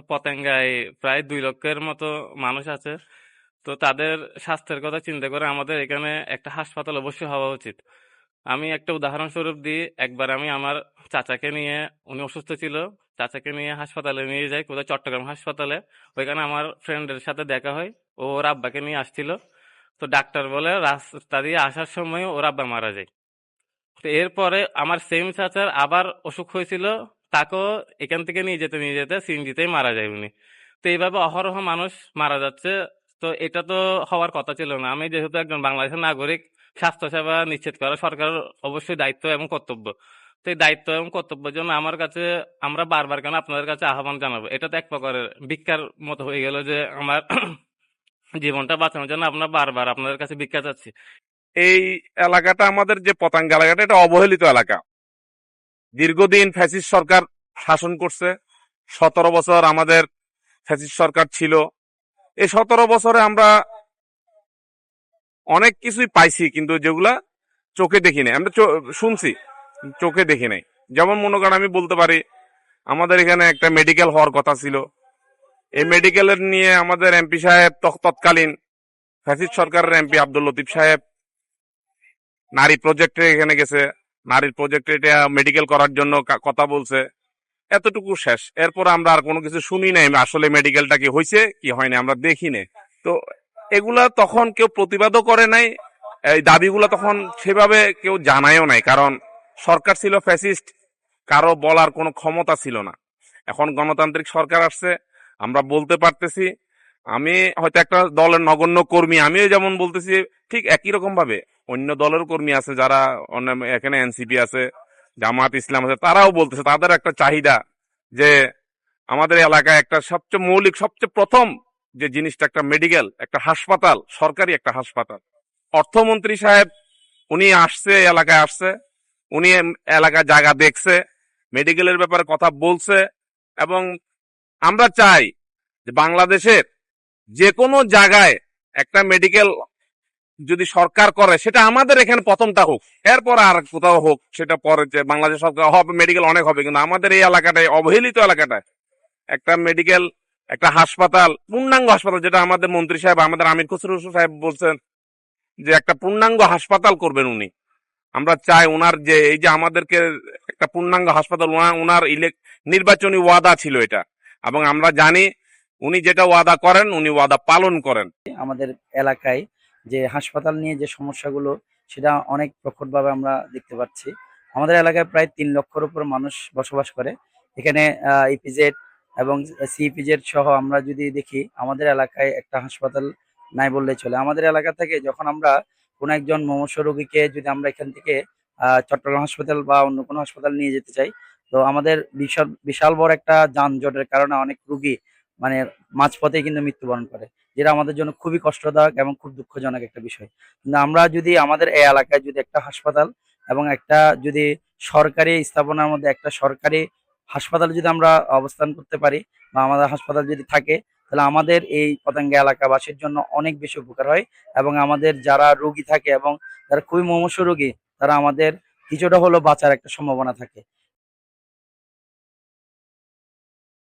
পতেঙ্গায় প্রায় 2 লক্ষের মতো মানুষ আছে। তো তাদের স্বাস্থ্যের কথা চিন্তা করে আমাদের এখানে একটা হাসপাতাল অবশ্যই হওয়া উচিত। আমি একটা উদাহরণস্বরূপ দিই। একবার আমি আমার চাচাকে নিয়ে, উনি অসুস্থ ছিল, চাচাকে নিয়ে হাসপাতালে নিয়ে যাই, কোথায় চট্টগ্রাম হাসপাতালে। ওইখানে আমার ফ্রেন্ডের সাথে দেখা হয়, ও ওর আব্বাকে নিয়ে আসছিল। তো ডাক্তার বলে রাস্তা দিয়ে আসার সময় ওর আব্বা মারা যায়। তো এরপরে আমার সেম চাচার আবার অসুখ হয়েছিল, তাকেও এখান থেকে নিয়ে যেতে সিএনজিতেই মারা যায় উনি। তো এইভাবে অহরহ মানুষ মারা যাচ্ছে। তো এটা তো হওয়ার কথা ছিল না। আমি যেহেতু একজন বাংলাদেশের নাগরিক, স্বাস্থ্যসেবা নিশ্চিত করা সরকারের অবশ্যই দায়িত্ব এবং কর্তব্য। তো এই দায়িত্ব এবং কর্তব্যের জন্য আমার কাছে, আমরা বারবার কেন আপনাদের কাছে আহ্বান জানাবো? এটা তো এক প্রকারের ভিক্ষার মতো হয়ে গেল যে আমার জীবনটা বাঁচানোর জন্য আমরা বারবার আপনাদের কাছে ভিক্ষা চাচ্ছি। এই এলাকাটা, আমাদের যে পতাঙ্গা এলাকাটা, এটা অবহেলিত এলাকা। দীর্ঘদিন ফ্যাসিস্ট সরকার শাসন করছে। 17 বছর আমাদের ফ্যাসিস্ট সরকার ছিল। এই 17 বছরে আমরা অনেক কিছুই পাইছি, কিন্তু যেগুলা চোখে দেখি নাই, আমরা শুনছি, চোখে দেখি নাই। যেমন মনে করেন, আমি বলতে পারি আমাদের এখানে একটা মেডিকেল হওয়ার কথা ছিল। এই মেডিকেলের নিয়ে আমাদের এমপি সাহেব, তৎকালীন ফ্যাসিস্ট সরকারের এমপি আব্দুল লতিফ সাহেব নারী প্রজেক্টে এখানে গেছে, নারীর প্রজেক্টে এটা মেডিকেল করার জন্য কথা বলছে। এতটুকু শেষ। এরপর আমরা আর কোনো কিছু শুনি নাই, আসলে মেডিকেলটা কি হয়েছে কি হয়নি আমরা দেখি নাই। তো এগুলা তখন কেউ প্রতিবাদও করে নাই, এই দাবিগুলা তখন সেভাবে কেউ জানায়ও নাই, কারণ সরকার ছিল ফ্যাসিস্ট, কারো বলার কোনো ক্ষমতা ছিল না। এখন গণতান্ত্রিক সরকার আসছে, আমরা বলতে পারতেছি। আমি হয়তো একটা দলের নগণ্য কর্মী, আমিও যেমন বলতেছি, ঠিক একই রকম ভাবে অন্য দলের কর্মী আছে, যারা এখানে এনসিপি আছে, জামাত ইসলাম আছে, তারাও বলতেছে তাদের একটা চাহিদা যে আমাদের এলাকায় একটা সবচেয়ে মৌলিক, সবচেয়ে প্রথম যে জিনিসটা, একটা মেডিকেল, একটা হাসপাতাল, সরকারি একটা হাসপাতাল। অর্থমন্ত্রী সাহেব উনি আসছে, এলাকায় আসছে, উনি এলাকায় জায়গা দেখছে, মেডিকেলের ব্যাপারে কথা বলছে। এবং আমরা চাই যে বাংলাদেশের যে কোনো জায়গায় একটা মেডিকেল যদি সরকার করে, সেটা আমাদের এখানে প্রথমটা হোক, এরপর আর কোথাও হোক সেটা পরে। যে বাংলাদেশ সরকার হবে, মেডিকেল অনেক হবে, কিন্তু আমাদের এই এলাকাটায়, অবহেলিত এলাকাটায় একটা মেডিকেল, একটা হাসপাতাল, পূর্ণাঙ্গ হাসপাতাল, যেটা আমাদের মন্ত্রী সাহেব, আমাদের আমির খসরু সাহেব বলছেন যে একটা পূর্ণাঙ্গ হাসপাতাল করবেন উনি। আমরা চাই ওনার যে এই যে আমাদেরকে একটা পূর্ণাঙ্গ হাসপাতাল, ওনার নির্বাচনী ওয়াদা ছিল এটা, এবং আমরা জানি উনি যেটা ওয়াদা করেন উনি ওয়াদা পালন করেন। আমাদের এলাকায় যে হাসপাতাল নিয়ে যে সমস্যাগুলো, সেটা অনেক প্রকটভাবে আমরা দেখতে পাচ্ছি। আমাদের এলাকায় প্রায় 3 লক্ষের উপর মানুষ বসবাস করে। এখানে ইপিজেড এবং সিইপিজেড সহ আমরা যদি দেখি, আমাদের এলাকায় একটা হাসপাতাল নাই বললেই চলে। আমাদের এলাকা থেকে যখন আমরা কোনো একজন মুমূর্ষু রোগীকে যদি আমরা এখান থেকে চট্টগ্রাম হাসপাতাল বা অন্য কোনো হাসপাতাল নিয়ে যেতে চাই, তো আমাদের বিশাল বিশাল বড় একটা যানজটের কারণে অনেক রোগী মানে মাঝপথে কিন্তু মৃত্যুবরণ করে, যেটা আমাদের জন্য খুবই কষ্টদায়ক এবং খুব দুঃখজনক একটা বিষয়। কিন্তু আমরা যদি আমাদের এই এলাকায় যদি একটা হাসপাতাল এবং একটা যদি সরকারি স্থাপনার মধ্যে একটা সরকারি হাসপাতাল যদি আমরা অবস্থান করতে পারি, বা আমাদের হাসপাতাল যদি থাকে, তাহলে আমাদের এই পতেঙ্গা এলাকাবাসীর জন্য অনেক বেশি উপকার হয়। এবং আমাদের যারা রোগী থাকে এবং যারা খুবই মুমূর্ষু রোগী, তারা আমাদের কিছুটা হলেও বাঁচার একটা সম্ভাবনা থাকে।